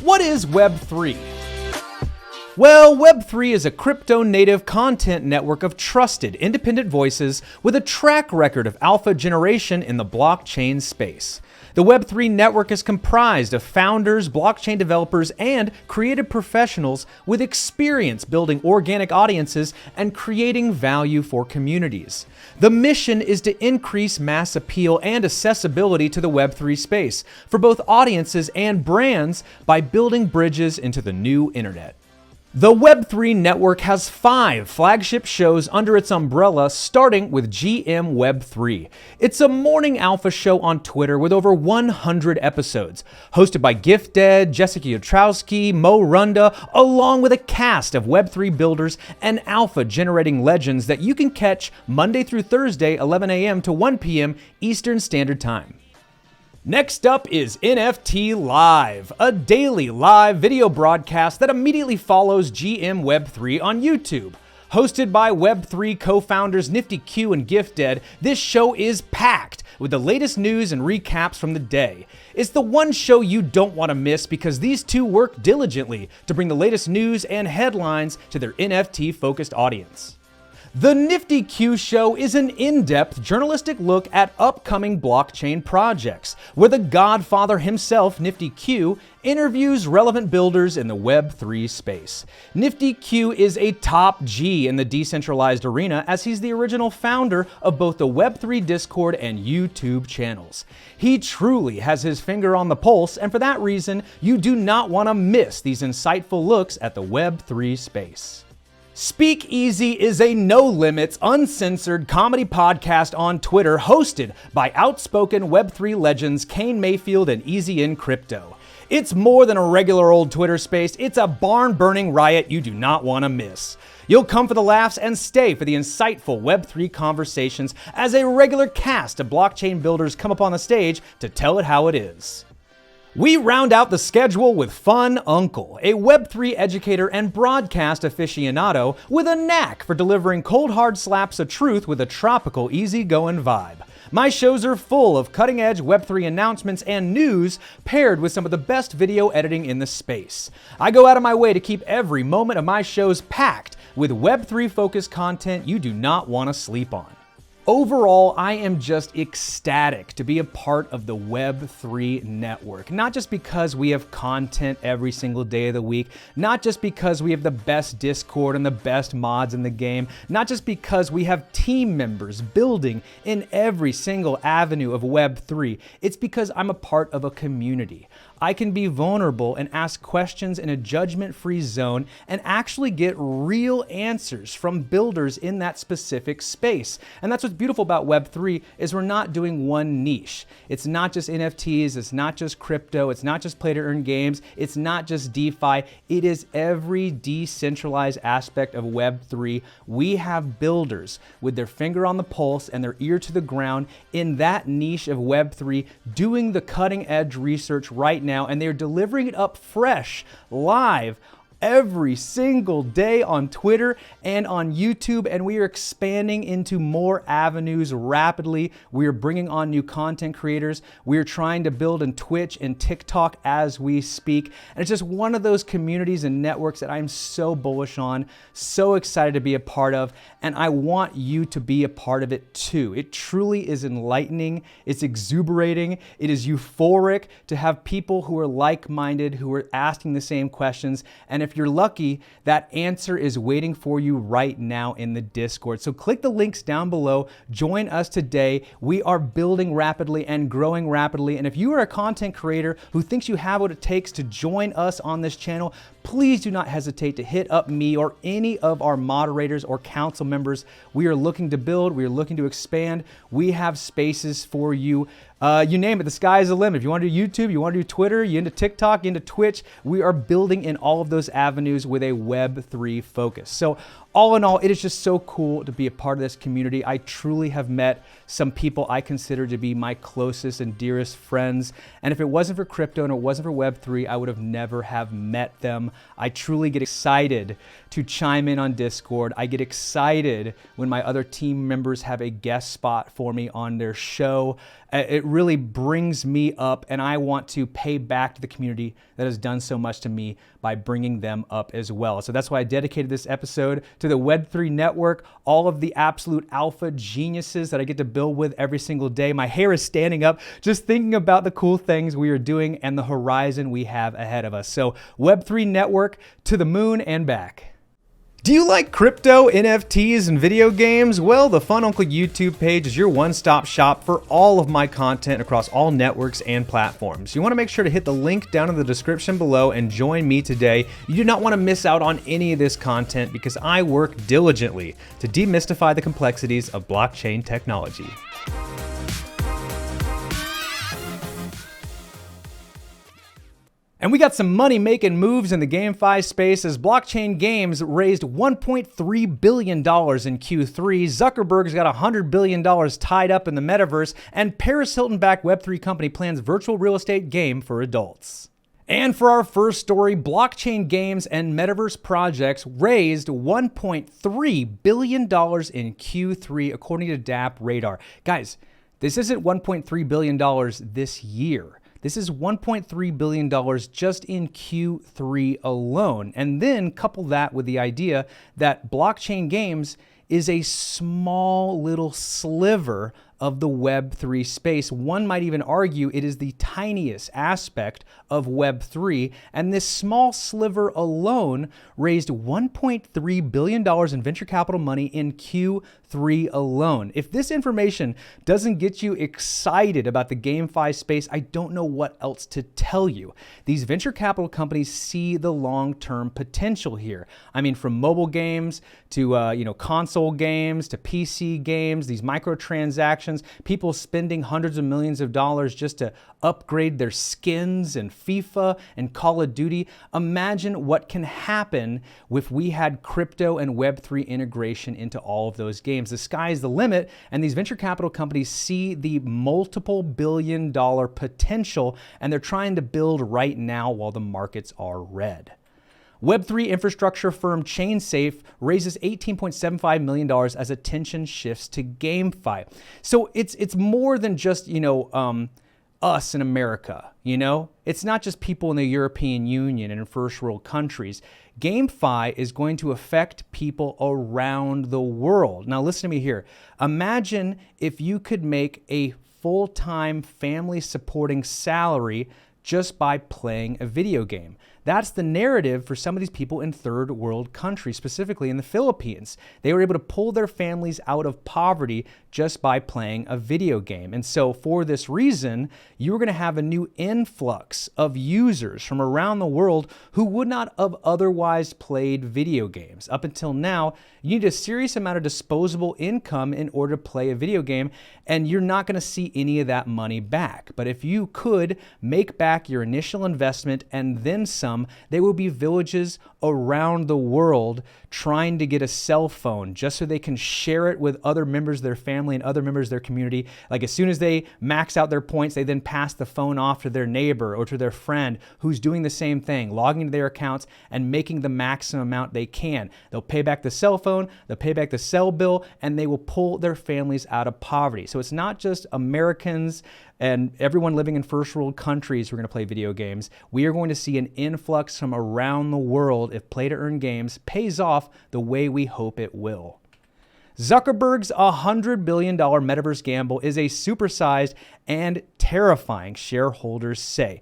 What is Web3? Well, Web3 is a crypto-native content network of trusted, independent voices with a track record of alpha generation in the blockchain space. The Web3 network is comprised of founders, blockchain developers, and creative professionals with experience building organic audiences and creating value for communities. The mission is to increase mass appeal and accessibility to the Web3 space for both audiences and brands by building bridges into the new internet. The Web3 network has 5 flagship shows under its umbrella, starting with GM Web3. It's a morning alpha show on Twitter with over 100 episodes, hosted by Gifted, Jessica Yotrowski, Mo Runda, along with a cast of Web3 builders and alpha generating legends that you can catch Monday through Thursday, 11 a.m. to 1 p.m. Eastern Standard Time. Next up is NFT Live, a daily live video broadcast that immediately follows GM Web3 on YouTube. Hosted by Web3 co-founders Nifty Q and Gifted, this show is packed with the latest news and recaps from the day. It's the one show you don't want to miss because these two work diligently to bring the latest news and headlines to their NFT-focused audience. The Nifty Q Show is an in-depth journalistic look at upcoming blockchain projects, where the godfather himself, Nifty Q, interviews relevant builders in the Web3 space. Nifty Q is a top G in the decentralized arena, as he's the original founder of both the Web3 Discord and YouTube channels. He truly has his finger on the pulse, and for that reason, you do not want to miss these insightful looks at the Web3 space. Speakeasy is a no-limits, uncensored comedy podcast on Twitter hosted by outspoken Web3 legends Kane Mayfield and Easy in Crypto. It's more than a regular old Twitter space, it's a barn-burning riot you do not want to miss. You'll come for the laughs and stay for the insightful Web3 conversations as a regular cast of blockchain builders come up on the stage to tell it how it is. We round out the schedule with fununcle, a Web3 educator and broadcast aficionado with a knack for delivering cold hard slaps of truth with a tropical, easygoing vibe. My shows are full of cutting-edge Web3 announcements and news paired with some of the best video editing in the space. I go out of my way to keep every moment of my shows packed with Web3-focused content you do not want to sleep on. Overall, I am just ecstatic to be a part of the Web3 network, not just because we have content every single day of the week, not just because we have the best Discord and the best mods in the game, not just because we have team members building in every single avenue of Web3. It's because I'm a part of a community. I can be vulnerable and ask questions in a judgment-free zone and actually get real answers from builders in that specific space. And that's what's beautiful about Web3 is we're not doing one niche. It's not just NFTs, it's not just crypto, it's not just play-to-earn games, it's not just DeFi, it is every decentralized aspect of Web3. We have builders with their finger on the pulse and their ear to the ground in that niche of Web3 doing the cutting-edge research right now, and they're delivering it up fresh, live, every single day on Twitter and on YouTube, and we are expanding into more avenues rapidly. We are bringing on new content creators. We are trying to build in Twitch and TikTok as we speak, and it's just one of those communities and networks that I'm so bullish on, so excited to be a part of, and I want you to be a part of it too. It truly is enlightening, it's exuberating, it is euphoric to have people who are like-minded, who are asking the same questions, and if you're lucky, that answer is waiting for you right now in the Discord. So click the links down below, join us today. We are building rapidly and growing rapidly. And if you are a content creator who thinks you have what it takes to join us on this channel, please do not hesitate to hit up me or any of our moderators or council members. We are looking to build, we are looking to expand. We have spaces for you. You name it, the sky is the limit. If you want to do YouTube, you want to do Twitter, you into TikTok, you into Twitch, we are building in all of those avenues with a Web3 focus. So all in all, it is just so cool to be a part of this community. I truly have met some people I consider to be my closest and dearest friends. And if it wasn't for crypto and it wasn't for Web3, I would have never have met them. I truly get excited to chime in on Discord. I get excited when my other team members have a guest spot for me on their show. It really brings me up, and I want to pay back to the community that has done so much to me by bringing them up as well. So that's why I dedicated this episode to the Web3 network, all of the absolute alpha geniuses that I get to build with every single day. My hair is standing up just thinking about the cool things we are doing and the horizon we have ahead of us. So Web3 network to the moon and back. Do you like crypto, NFTs, and video games? Well, the Fununcle YouTube page is your one-stop shop for all of my content across all networks and platforms. You want to make sure to hit the link down in the description below and join me today. You do not want to miss out on any of this content because I work diligently to demystify the complexities of blockchain technology. And we got some money-making moves in the GameFi space as blockchain games raised $1.3 billion in Q3. Zuckerberg's got $100 billion tied up in the Metaverse, and Paris Hilton-backed Web3 company plans virtual real estate game for adults. And for our first story, blockchain games and Metaverse projects raised $1.3 billion in Q3, according to DappRadar. Guys, this isn't $1.3 billion this year. This is $1.3 billion just in Q3 alone. And then couple that with the idea that blockchain games is a small little sliver of the Web3 space. One might even argue it is the tiniest aspect of Web3, and this small sliver alone raised $1.3 billion in venture capital money in Q3 alone. If this information doesn't get you excited about the GameFi space, I don't know what else to tell you. These venture capital companies see the long-term potential here. I mean, from mobile games to console games to PC games, these microtransactions, people spending hundreds of millions of dollars just to upgrade their skins in FIFA and Call of Duty. Imagine what can happen if we had crypto and Web3 integration into all of those games. The sky is the limit, and these venture capital companies see the multiple billion-dollar potential, and they're trying to build right now while the markets are red. Web3 infrastructure firm ChainSafe raises $18.75 million as attention shifts to GameFi. So it's more than just, us in America, It's not just people in the European Union and in first world countries. GameFi is going to affect people around the world. Now listen to me here. Imagine if you could make a full-time family supporting salary just by playing a video game. That's the narrative for some of these people in third world countries, specifically in the Philippines. They were able to pull their families out of poverty just by playing a video game. And so for this reason, you were going to have a new influx of users from around the world who would not have otherwise played video games. Up until now, you need a serious amount of disposable income in order to play a video game, and you're not going to see any of that money back. But if you could make back your initial investment and then some, there will be villages around the world trying to get a cell phone just so they can share it with other members of their family and other members of their community. Like as soon as they max out their points, they then pass the phone off to their neighbor or to their friend who's doing the same thing, logging into their accounts and making the maximum amount they can. They'll pay back the cell phone, they'll pay back the cell bill, and they will pull their families out of poverty. So it's not just Americans and everyone living in first world countries who are going to play video games. We are going to see an influx from around the world if play to earn games pays off the way we hope it will. Zuckerberg's $100 billion metaverse gamble is a supersized and terrifying, shareholders say.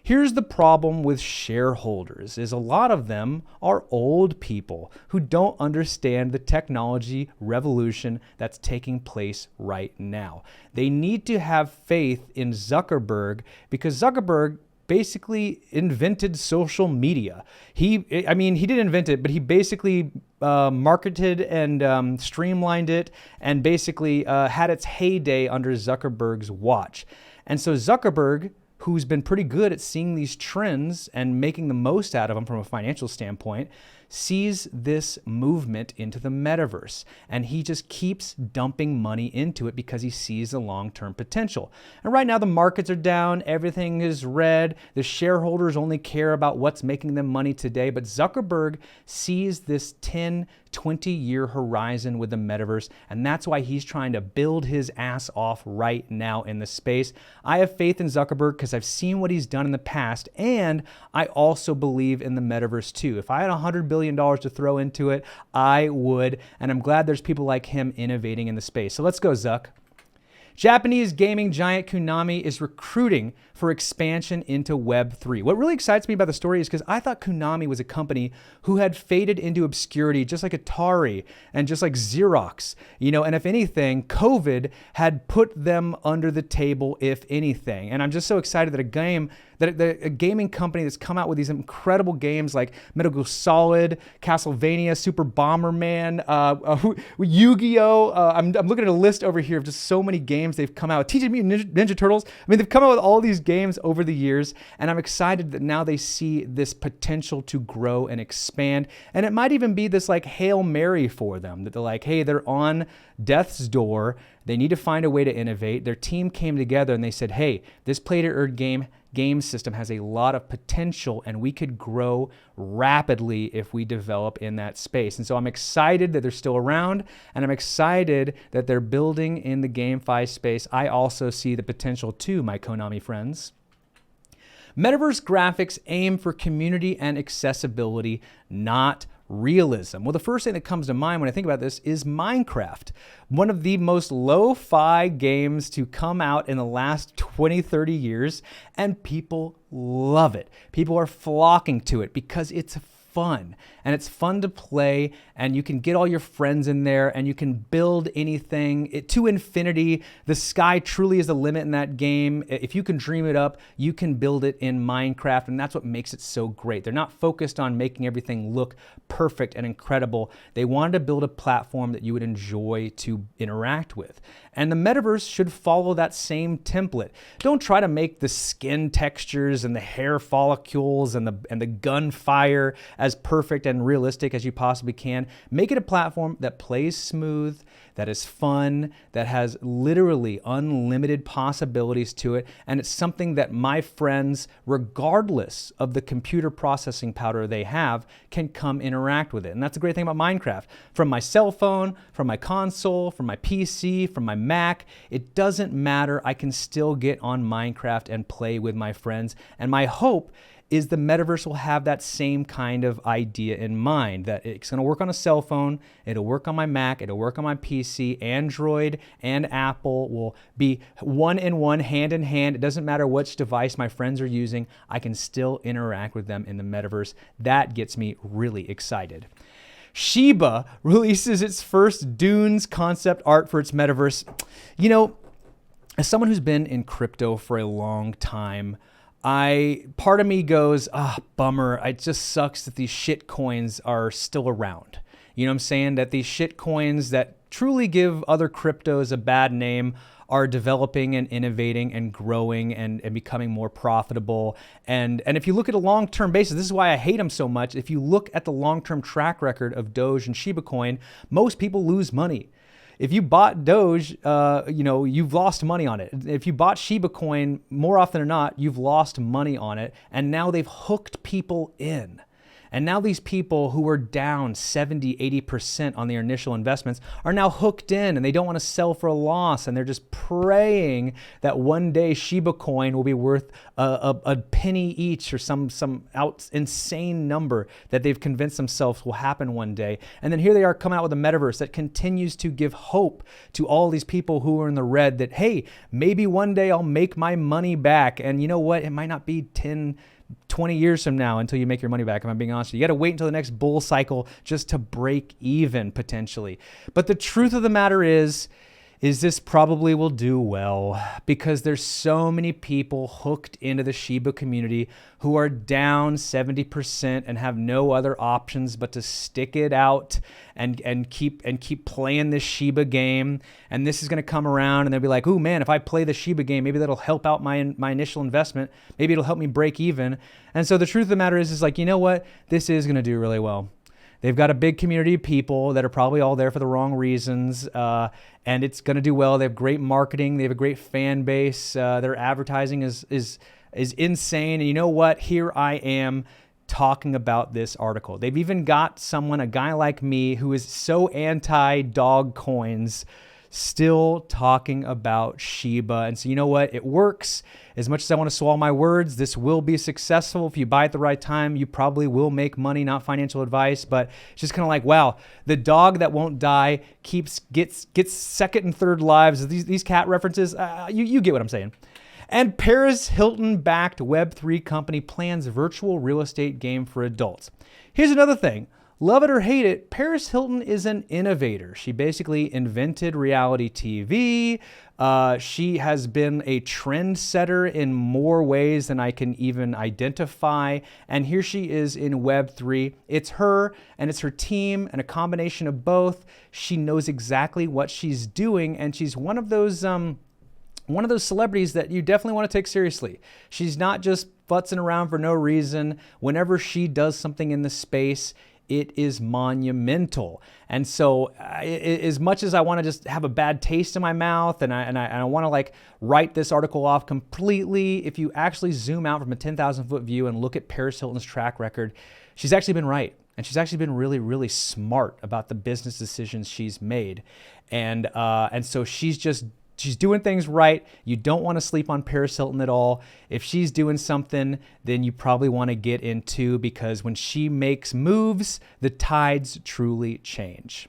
Here's the problem with shareholders is a lot of them are old people who don't understand the technology revolution that's taking place right now. They need to have faith in Zuckerberg because Zuckerberg basically invented social media. He didn't invent it, but he basically marketed and streamlined it and basically had its heyday under Zuckerberg's watch. And so Zuckerberg, who's been pretty good at seeing these trends and making the most out of them from a financial standpoint, sees this movement into the metaverse. And he just keeps dumping money into it because he sees the long-term potential. And right now the markets are down, everything is red, the shareholders only care about what's making them money today, but Zuckerberg sees this $10 20-year horizon with the metaverse, and that's why he's trying to build his ass off right now in the space. I have faith in Zuckerberg because I've seen what he's done in the past, and I also believe in the metaverse too. If I had $100 billion to throw into it, I would, and I'm glad there's people like him innovating in the space. So let's go, Zuck. Japanese gaming giant Konami is recruiting for expansion into Web3. What really excites me about the story is because I thought Konami was a company who had faded into obscurity, just like Atari and just like Xerox. And if anything, COVID had put them under the table, if anything. And I'm just so excited that a gaming company that's come out with these incredible games like Metal Gear Solid, Castlevania, Super Bomberman, Yu-Gi-Oh! I'm looking at a list over here of just so many games they've come out with. Teenage Mutant Ninja Turtles. I mean, they've come out with all these games over the years, and I'm excited that now they see this potential to grow and expand. And it might even be this like Hail Mary for them, that they're like, hey, they're on death's door. They need to find a way to innovate. Their team came together and they said, hey, this play-to-earn game system has a lot of potential, and we could grow rapidly if we develop in that space. And so I'm excited that they're still around, and I'm excited that they're building in the GameFi space. I also see the potential too, my Konami friends. Metaverse graphics aim for community and accessibility, not realism. Well, the first thing that comes to mind when I think about this is Minecraft, one of the most lo-fi games to come out in the last 20, 30 years, and people love it. People are flocking to it because it's fun, and it's fun to play, and you can get all your friends in there, and you can build anything to infinity. The sky truly is the limit in that game. If you can dream it up, you can build it in Minecraft, and that's what makes it so great. They're not focused on making everything look perfect and incredible. They wanted to build a platform that you would enjoy to interact with. And the metaverse should follow that same template. Don't try to make the skin textures and the hair follicles and the gunfire as perfect and realistic as you possibly can. Make it a platform that plays smooth, that is fun, that has literally unlimited possibilities to it, and it's something that my friends, regardless of the computer processing power they have, can come interact with it. And that's the great thing about Minecraft. From my cell phone, from my console, from my PC, from my Mac, it doesn't matter. I can still get on Minecraft and play with my friends. And my hope is the metaverse will have that same kind of idea in mind, that it's going to work on a cell phone, it'll work on my Mac, it'll work on my PC, Android and Apple will be one in one, hand in hand. It doesn't matter which device my friends are using, I can still interact with them in the metaverse. That gets me really excited. Shiba releases its first Dunes concept art for its metaverse. As someone who's been in crypto for a long time, part of me goes, bummer. It just sucks that these shit coins are still around. You know what I'm saying? That these shit coins that truly give other cryptos a bad name are developing and innovating and growing and becoming more profitable. And if you look at a long-term basis, this is why I hate them so much. If you look at the long-term track record of Doge and Shiba coin, most people lose money. If you bought Doge, you've lost money on it. If you bought Shiba coin, more often than not, you've lost money on it. And now they've hooked people in. And now these people who were down 70, 80% on their initial investments are now hooked in, and they don't want to sell for a loss. And they're just praying that one day Shiba coin will be worth a penny each, or some insane number that they've convinced themselves will happen one day. And then here they are coming out with a metaverse that continues to give hope to all these people who are in the red that, hey, maybe one day I'll make my money back. And you know what? It might not be 10, 20 years from now until you make your money back, if I'm being honest with you. You got to wait until the next bull cycle just to break even, potentially. But the truth of the matter is this probably will do well, because there's so many people hooked into the Shiba community who are down 70% and have no other options but to stick it out and keep playing this Shiba game. And this is going to come around, and they'll be like, "Ooh, man, if I play the Shiba game, maybe that'll help out my initial investment. Maybe it'll help me break even." And so the truth of the matter is like, you know what? This is going to do really well. They've got a big community of people that are probably all there for the wrong reasons, and it's going to do well. They have great marketing. They have a great fan base. Their advertising is insane. And you know what? Here I am talking about this article. They've even got a guy like me who is so anti-dog coins, still talking about Shiba. And so you know what? It works. As much as I want to swallow my words, this will be successful. If you buy at the right time, you probably will make money, not financial advice. But it's just kind of like, wow, the dog that won't die gets second and third lives. These cat references, you get what I'm saying. And Paris Hilton-backed Web3 company plans virtual real estate game for adults. Here's another thing. Love it or hate it, Paris Hilton is an innovator. She basically invented reality TV. She has been a trendsetter in more ways than I can even identify. And here she is in Web3. It's her and it's her team and a combination of both. She knows exactly what she's doing, and she's one of those celebrities that you definitely want to take seriously. She's not just futzing around for no reason. Whenever she does something in the space, it is monumental. And so as much as I want to just have a bad taste in my mouth and I want to like write this article off completely, if you actually zoom out from a 10,000 foot view and look at Paris Hilton's track record, she's actually been right. And she's actually been really, really smart about the business decisions she's made. And so she's doing things right. You don't want to sleep on Paris Hilton at all. If she's doing something, then you probably want to get into, because when she makes moves, the tides truly change.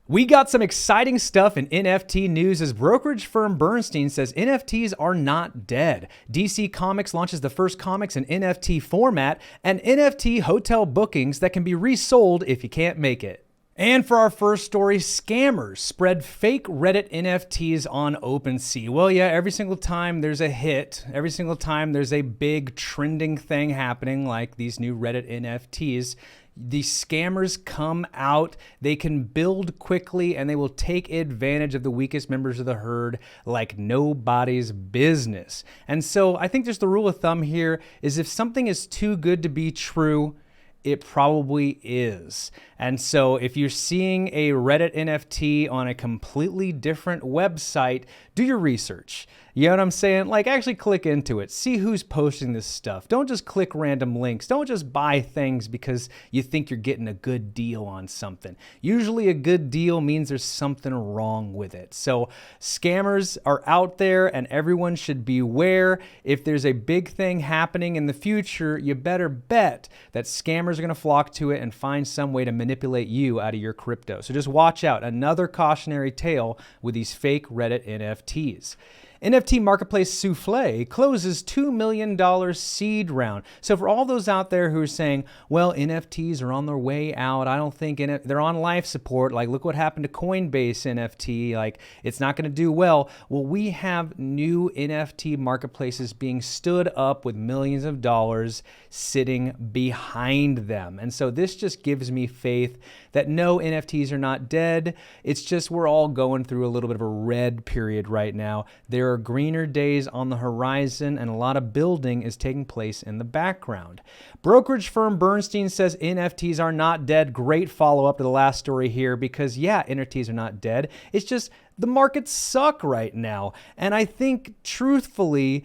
We got some exciting stuff in NFT news as brokerage firm Bernstein says NFTs are not dead. DC Comics launches the first comics in NFT format and NFT hotel bookings that can be resold if you can't make it. And for our first story, scammers spread fake Reddit NFTs on OpenSea. Well, yeah, every single time there's a hit, every single time there's a big trending thing happening like these new Reddit NFTs, the scammers come out. They can build quickly and they will take advantage of the weakest members of the herd like nobody's business. And so I think just the rule of thumb here is if something is too good to be true, it probably is. And so if you're seeing a Reddit NFT on a completely different website, do your research. You know what I'm saying? Like, actually click into it. See who's posting this stuff. Don't just click random links. Don't just buy things because you think you're getting a good deal on something. Usually a good deal means there's something wrong with it. So scammers are out there and everyone should beware. If there's a big thing happening in the future, you better bet that scammers are going to flock to it and find some way to manipulate you out of your crypto. So just watch out. Another cautionary tale with these fake Reddit NFTs. NFT marketplace Souffle closes $2 million seed round. So for all those out there who are saying, well, NFTs are on their way out, I don't think they're on life support. Like, look what happened to Coinbase NFT. Like, it's not going to do well. Well, we have new NFT marketplaces being stood up with millions of dollars sitting behind them. And so this just gives me faith that no, NFTs are not dead. It's just we're all going through a little bit of a red period right now. There are greener days on the horizon and a lot of building is taking place in the background. Brokerage firm Bernstein says NFTs are not dead. Great follow-up to the last story here because, yeah, NFTs are not dead. It's just the markets suck right now. And I think, truthfully,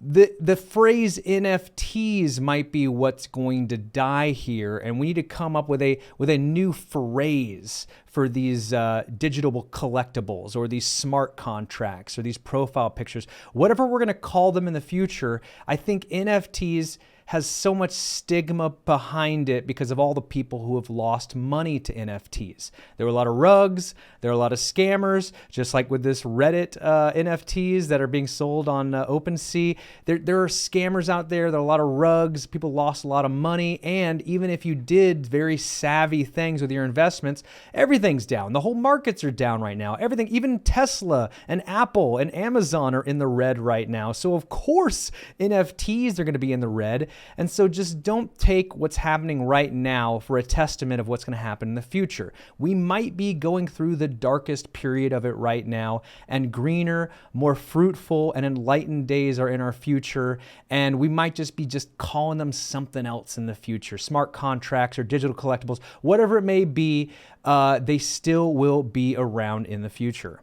the phrase NFTs might be what's going to die here, and we need to come up with a new phrase for these digital collectibles or these smart contracts or these profile pictures, whatever we're going to call them in the future. I think NFTs has so much stigma behind it because of all the people who have lost money to NFTs. There were a lot of rugs, there are a lot of scammers, just like with this Reddit NFTs that are being sold on OpenSea. There are scammers out there, there are a lot of rugs, people lost a lot of money, and even if you did very savvy things with your investments, everything's down. The whole markets are down right now. Everything, even Tesla and Apple and Amazon are in the red right now. So of course NFTs are going to be in the red. And so just don't take what's happening right now for a testament of what's going to happen in the future. We might be going through the darkest period of it right now, and greener, more fruitful, and enlightened days are in our future. And we might just be calling them something else in the future. Smart contracts or digital collectibles, whatever it may be, they still will be around in the future.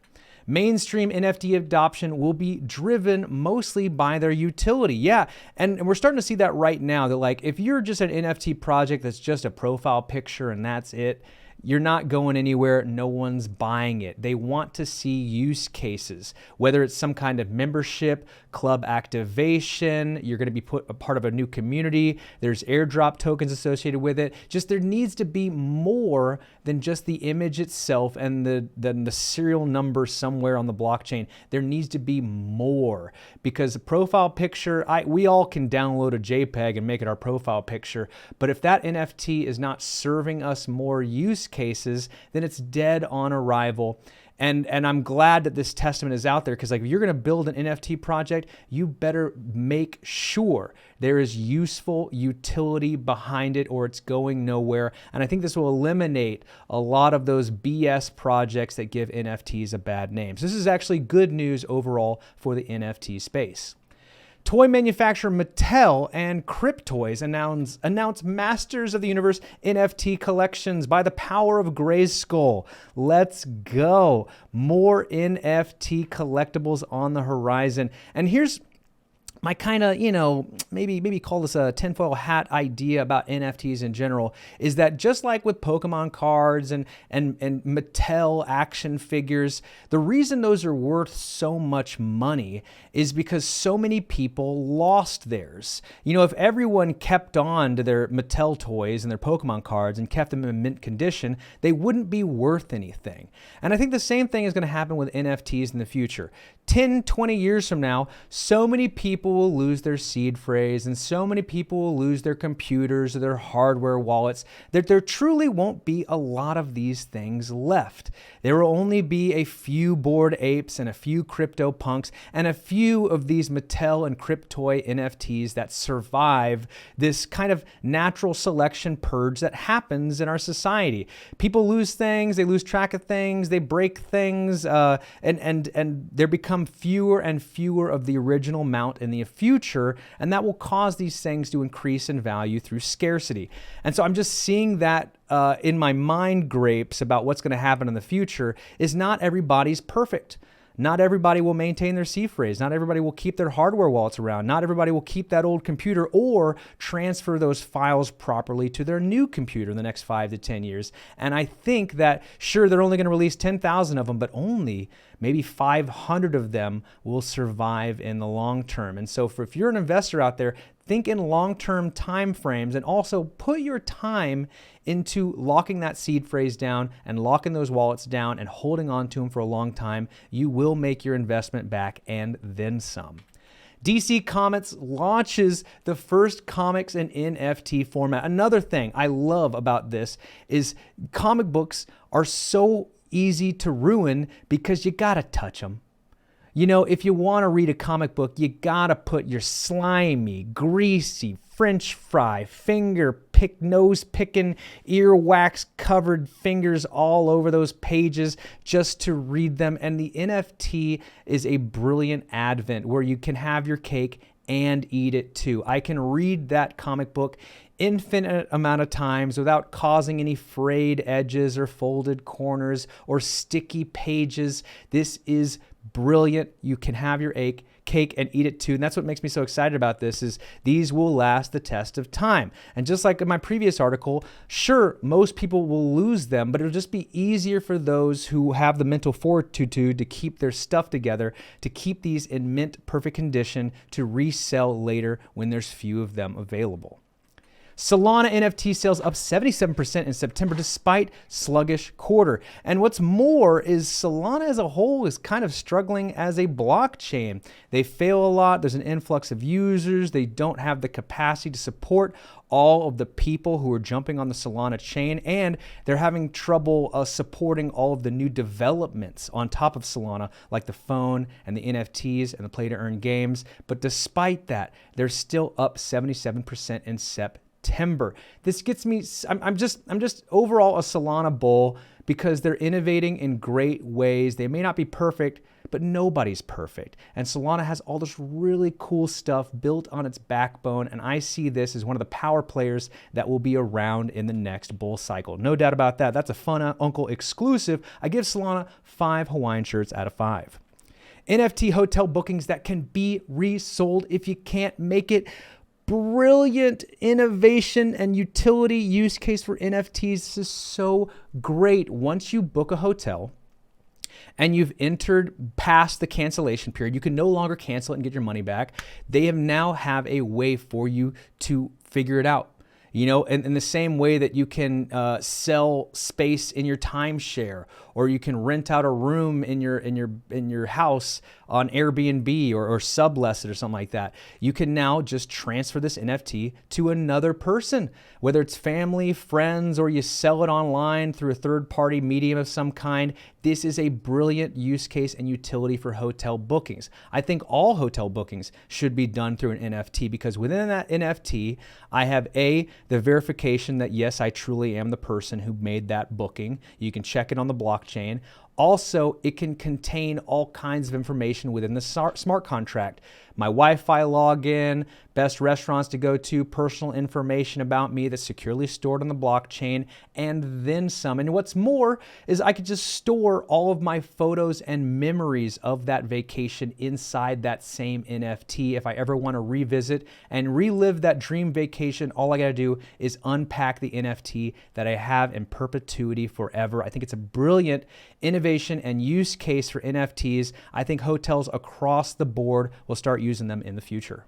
Mainstream NFT adoption will be driven mostly by their utility. Yeah, and we're starting to see that right now, that like if you're just an NFT project that's just a profile picture and that's it, you're not going anywhere. No one's buying it. They want to see use cases, whether it's some kind of membership, club activation, you're going to be put a part of a new community, there's airdrop tokens associated with it. Just there needs to be more than just the image itself and the serial number somewhere on the blockchain. There needs to be more, because a profile picture, we all can download a JPEG and make it our profile picture, but if that NFT is not serving us more use cases, then it's dead on arrival. And I'm glad that this testament is out there, because like if you're going to build an NFT project, you better make sure there is useful utility behind it, or it's going nowhere. And I think this will eliminate a lot of those BS projects that give NFTs a bad name. So this is actually good news overall for the NFT space. Toy manufacturer Mattel and Cryptoys announce Masters of the Universe NFT collections by the power of Grayskull. Let's go. More NFT collectibles on the horizon. And here's my kind of, maybe call this a tinfoil hat idea about NFTs in general, is that just like with Pokemon cards and Mattel action figures, the reason those are worth so much money is because so many people lost theirs. If everyone kept on to their Mattel toys and their Pokemon cards and kept them in mint condition, they wouldn't be worth anything. And I think the same thing is going to happen with NFTs in the future. 10, 20 years from now, so many people will lose their seed phrase, and so many people will lose their computers or their hardware wallets, that there truly won't be a lot of these things left. There will only be a few Bored Apes and a few crypto punks and a few of these Mattel and Cryptoy NFTs that survive this kind of natural selection purge that happens in our society. People lose things, they lose track of things, they break things, and there become fewer and fewer of the original amount in the future, and that will cause these things to increase in value through scarcity. And so I'm just seeing that in my mind grapes about what's going to happen in the future is not everybody's perfect. Not everybody will maintain their seed phrase. Not everybody will keep their hardware wallets around. Not everybody will keep that old computer or transfer those files properly to their new computer in the next 5 to 10 years. And I think that, sure, they're only going to release 10,000 of them, but only maybe 500 of them will survive in the long term. And so if you're an investor out there, think in long-term time frames, and also put your time into locking that seed phrase down and locking those wallets down and holding on to them for a long time. You will make your investment back and then some. DC Comics launches the first comics in NFT format. Another thing I love about this is comic books are so easy to ruin because you gotta touch them. If you want to read a comic book, you gotta put your slimy, greasy, French fry, nose picking, earwax covered fingers all over those pages just to read them. And the NFT is a brilliant advent where you can have your cake and eat it too. I can read that comic book infinite amount of times without causing any frayed edges or folded corners or sticky pages. This is brilliant. You can have your cake and eat it too. And that's what makes me so excited about this, is these will last the test of time. And just like in my previous article, sure, most people will lose them, but it'll just be easier for those who have the mental fortitude to keep their stuff together, to keep these in mint perfect condition to resell later when there's few of them available. Solana NFT sales up 77% in September despite sluggish quarter. And what's more is Solana as a whole is kind of struggling as a blockchain. They fail a lot. There's an influx of users. They don't have the capacity to support all of the people who are jumping on the Solana chain, and they're having trouble supporting all of the new developments on top of Solana, like the phone and the NFTs and the play-to-earn games. But despite that, they're still up 77% in September. September. This gets me, I'm just overall a Solana bull because they're innovating in great ways. They may not be perfect, but nobody's perfect. And Solana has all this really cool stuff built on its backbone, and I see this as one of the power players that will be around in the next bull cycle. No doubt about that. That's a fununcle exclusive. I give Solana 5 Hawaiian shirts out of 5. NFT hotel bookings that can be resold if you can't make it. Brilliant innovation and utility use case for NFTs. This is so great. Once you book a hotel and you've entered past the cancellation period, you can no longer cancel it and get your money back. They now have a way for you to figure it out. You know, in the same way that you can sell space in your timeshare, or you can rent out a room in your house on Airbnb or sublet it or something like that. You can now just transfer this NFT to another person, whether it's family, friends, or you sell it online through a third-party medium of some kind. This is a brilliant use case and utility for hotel bookings. I think all hotel bookings should be done through an NFT because within that NFT, I have the verification that yes, I truly am the person who made that booking. You can check it on the blockchain. Also, it can contain all kinds of information within the smart contract. My Wi-Fi login, best restaurants to go to, personal information about me that's securely stored on the blockchain, and then some. And what's more is I could just store all of my photos and memories of that vacation inside that same NFT. If I ever want to revisit and relive that dream vacation, all I got to do is unpack the NFT that I have in perpetuity forever. I think it's a brilliant innovation and use case for NFTs. I think hotels across the board will start using them in the future.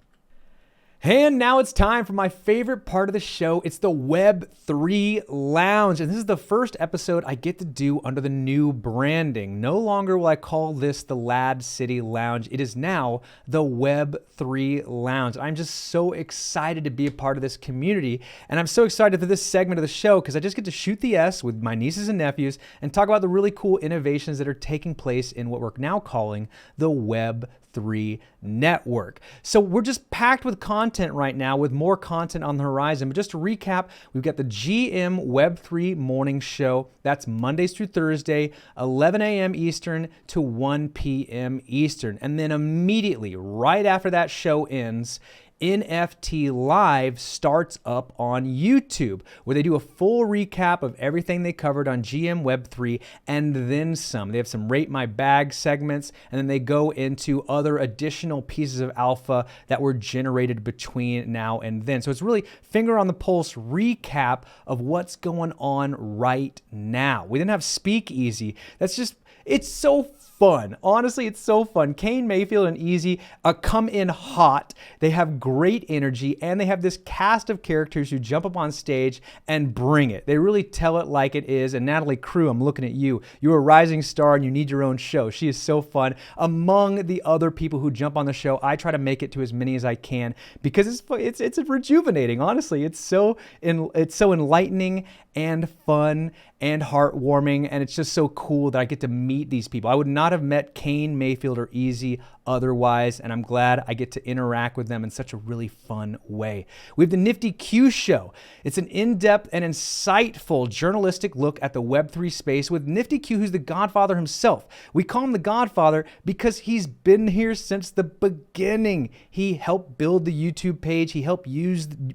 And now it's time for my favorite part of the show. It's the Web3 Lounge. And this is the first episode I get to do under the new branding. No longer will I call this the Lad City Lounge. It is now the Web3 Lounge. I'm just so excited to be a part of this community. And I'm so excited for this segment of the show because I just get to shoot the S with my nieces and nephews and talk about the really cool innovations that are taking place in what we're now calling the Web3 network. So we're just packed with content right now, with more content on the horizon. But just to recap, we've got the GM Web3 morning show. That's Mondays through Thursday, 11 a.m. Eastern to 1 p.m. Eastern. And then immediately, right after that show ends, NFT Live starts up on YouTube, where they do a full recap of everything they covered on GM Web3 and then some. They have some Rate My Bag segments, and then they go into other additional pieces of alpha that were generated between now and then. So it's really finger on the pulse recap of what's going on right now. We didn't have Speakeasy. It's so fun. Honestly, it's so fun. Kane Mayfield and Easy come in hot. They have great energy, and they have this cast of characters who jump up on stage and bring it. They really tell it like it is. And Natalie Crew, I'm looking at you. You're a rising star, and you need your own show. She is so fun. Among the other people who jump on the show, I try to make it to as many as I can because it's rejuvenating. Honestly, it's so enlightening and fun and heartwarming, and it's just so cool that I get to meet these people. I would not have met Kane Mayfield or Easy otherwise, and I'm glad I get to interact with them in such a really fun way. We have the Nifty Q Show. It's an in-depth and insightful journalistic look at the Web3 space with Nifty Q, who's the godfather himself. We call him the godfather because he's been here since the beginning. He helped build the YouTube page. He helped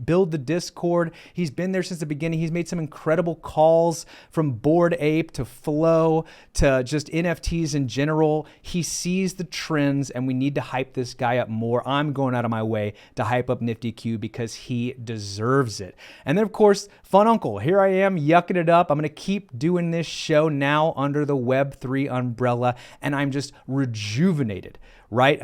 build the Discord. He's been there since the beginning. He's made some incredible calls from Bored Ape to Flow to just NFTs in general. He sees the trends, and we need to hype this guy up more. I'm going out of my way to hype up Nifty Q because he deserves it. And then, of course, Fununcle. Here I am yucking it up. I'm going to keep doing this show now under the Web3 umbrella, and I'm just rejuvenated, right?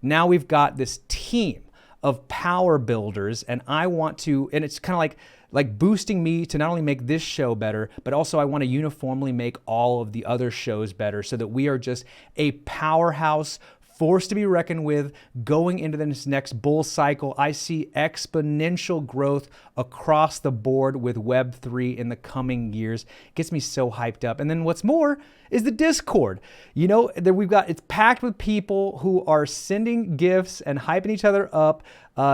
Now we've got this team of power builders, and I want to, and it's kind of like boosting me to not only make this show better, but also I want to uniformly make all of the other shows better so that we are just a powerhouse force to be reckoned with going into this next bull cycle. I see exponential growth across the board with Web3 in the coming years. It gets me so hyped up. And then what's more is the Discord. You know, it's packed with people who are sending gifts and hyping each other up.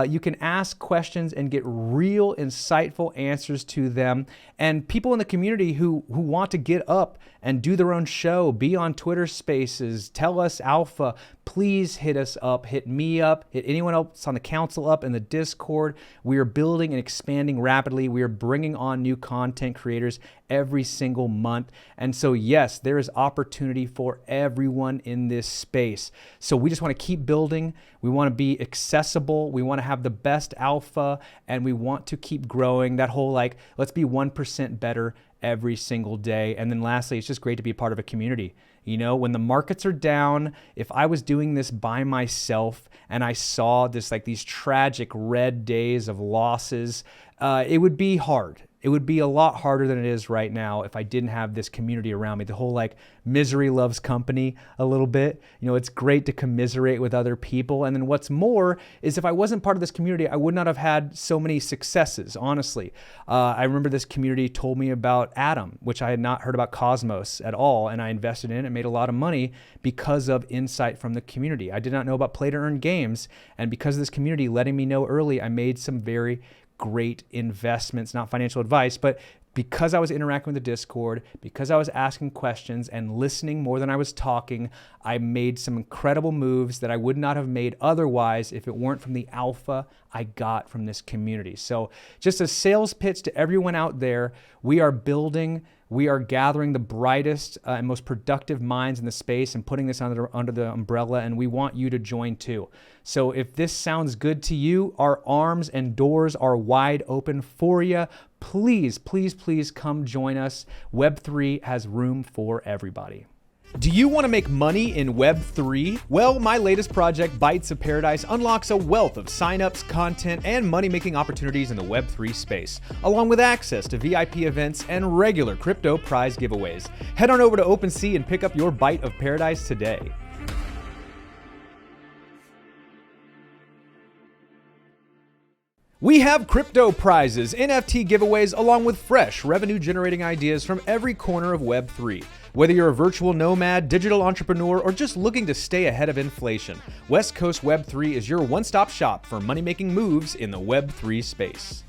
You can ask questions and get real, insightful answers to them. And people in the community who want to get up and do their own show, be on Twitter Spaces, tell us alpha, please hit us up, hit me up, hit anyone else on the council up in the Discord. We are building and expanding rapidly. We are bringing on new content creators every single month. And so, yes, there is opportunity for everyone in this space. So we just want to keep building. We want to be accessible. We want to have the best alpha, and we want to keep growing. That whole let's be 1% better every single day. And then lastly, it's just great to be a part of a community. When the markets are down, if I was doing this by myself and I saw these tragic red days of losses, it would be hard. It would be a lot harder than it is right now if I didn't have this community around me. The whole misery loves company a little bit. It's great to commiserate with other people. And then what's more is if I wasn't part of this community, I would not have had so many successes, honestly. I remember this community told me about Atom, which I had not heard about Cosmos at all. And I invested in it and made a lot of money because of insight from the community. I did not know about play to earn games. And because of this community letting me know early, I made some very great investments, not financial advice, but because I was interacting with the Discord, because I was asking questions and listening more than I was talking, I made some incredible moves that I would not have made otherwise if it weren't from the alpha I got from this community. So just a sales pitch to everyone out there, we are building, we are gathering the brightest and most productive minds in the space and putting this under the umbrella, and we want you to join too. So if this sounds good to you, our arms and doors are wide open for you. Please, please, please come join us. Web3 has room for everybody. Do you want to make money in Web3? Well, my latest project, Bites of Paradise, unlocks a wealth of signups, content, and money-making opportunities in the Web3 space, along with access to VIP events and regular crypto prize giveaways. Head on over to OpenSea and pick up your Bite of Paradise today. We have crypto prizes, NFT giveaways, along with fresh revenue-generating ideas from every corner of Web3. Whether you're a virtual nomad, digital entrepreneur, or just looking to stay ahead of inflation, West Coast Web3 is your one-stop shop for money-making moves in the Web3 space.